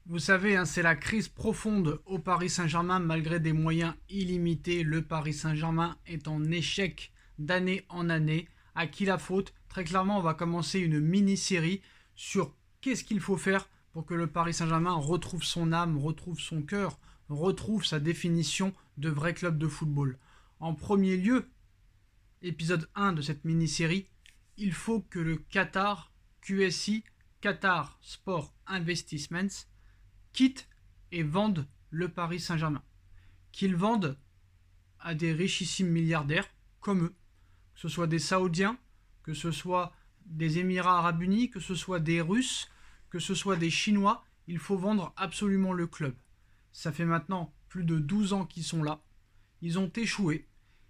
Vous savez, hein, c'est la crise profonde au Paris Saint-Germain. Malgré des moyens illimités, le Paris Saint-Germain est en échec d'année en année. À qui la faute? Très clairement, on va commencer une mini-série sur qu'est-ce qu'il faut faire pour que le Paris Saint-Germain retrouve son âme, retrouve son cœur, retrouve sa définition de vrai club de football. En premier lieu, épisode 1 de cette mini-série, il faut que le Qatar, QSI, Qatar Sport Investments, quitte et vende le Paris Saint-Germain. Qu'ils vendent à des richissimes milliardaires comme eux, que ce soit des Saoudiens, que ce soit des Émirats Arabes Unis, que ce soit des Russes, que ce soit des Chinois, il faut vendre absolument le club. Ça fait maintenant plus de 12 ans qu'ils sont là. Ils ont échoué.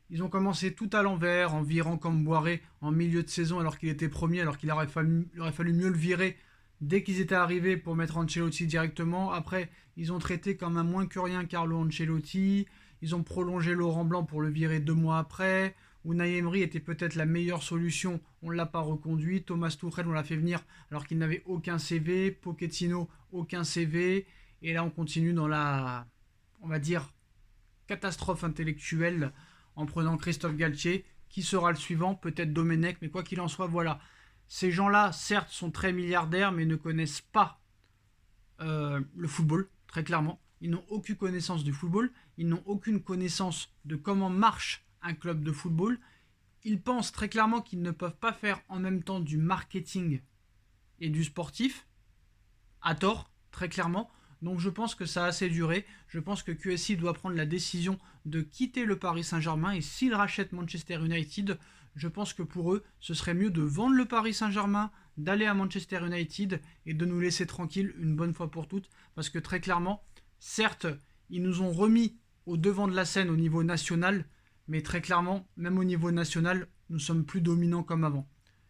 Ils ont commencé tout à l'envers, en virant comme Boiré en milieu de saison alors qu'il était premier, alors qu'il aurait fallu mieux le virer dès qu'ils étaient arrivés pour mettre Ancelotti directement. Après, ils ont traité comme un moins que rien Carlo Ancelotti. Ils ont prolongé Laurent Blanc pour le virer 2 mois après. Unai Emery était peut-être la meilleure solution, on ne l'a pas reconduit. Thomas Tuchel, on l'a fait venir alors qu'il n'avait aucun CV. Pochettino, aucun CV. Et là, on continue dans la, on va dire, catastrophe intellectuelle en prenant Christophe Galtier. Qui sera le suivant? Peut-être Domenech, mais quoi qu'il en soit, voilà. Ces gens-là, certes, sont très milliardaires, mais ne connaissent pas le football, très clairement. Ils n'ont aucune connaissance du football, ils n'ont aucune connaissance de comment marche un club de football. Ils pensent très clairement qu'ils ne peuvent pas faire en même temps du marketing et du sportif, à tort, très clairement. Donc je pense que ça a assez duré. Je pense que QSI doit prendre la décision de quitter le Paris Saint-Germain. Et s'ils rachètent Manchester United, je pense que pour eux, ce serait mieux de vendre le Paris Saint-Germain, d'aller à Manchester United et de nous laisser tranquilles une bonne fois pour toutes. Parce que très clairement, certes, ils nous ont remis au devant de la scène au niveau national, mais très clairement, même au niveau national, nous sommes plus dominants comme avant.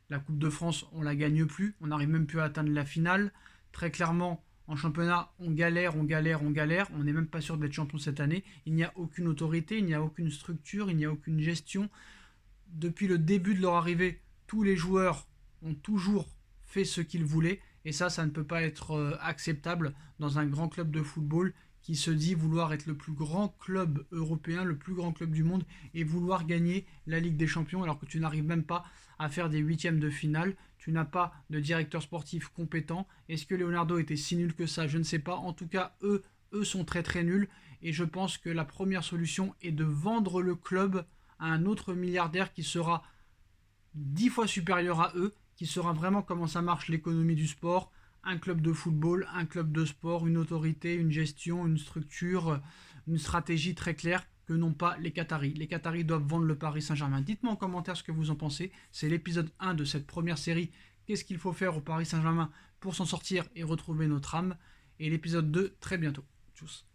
La Coupe de France, on la gagne plus, on n'arrive même plus à atteindre la finale. Très clairement, en championnat, on galère, on galère, on galère. On n'est même pas sûr d'être champion cette année. Il n'y a aucune autorité, il n'y a aucune structure, il n'y a aucune gestion. Depuis le début de leur arrivée, tous les joueurs ont toujours fait ce qu'ils voulaient. Et ça ne peut pas être acceptable dans un grand club de football qui se dit vouloir être le plus grand club européen, le plus grand club du monde, et vouloir gagner la Ligue des Champions alors que tu n'arrives même pas à faire des huitièmes de finale. Tu n'as pas de directeur sportif compétent. Est-ce que Leonardo était si nul que ça? Je ne sais pas. En tout cas, eux sont très très nuls. Et je pense que la première solution est de vendre le club à un autre milliardaire qui sera 10 fois supérieur à eux, qui saura vraiment comment ça marche l'économie du sport, un club de football, un club de sport, une autorité, une gestion, une structure, une stratégie très claire que n'ont pas les Qataris. Les Qataris doivent vendre le Paris Saint-Germain. Dites-moi en commentaire ce que vous en pensez. C'est l'épisode 1 de cette première série. Qu'est-ce qu'il faut faire au Paris Saint-Germain pour s'en sortir et retrouver notre âme? Et l'épisode 2, très bientôt. Tchuss.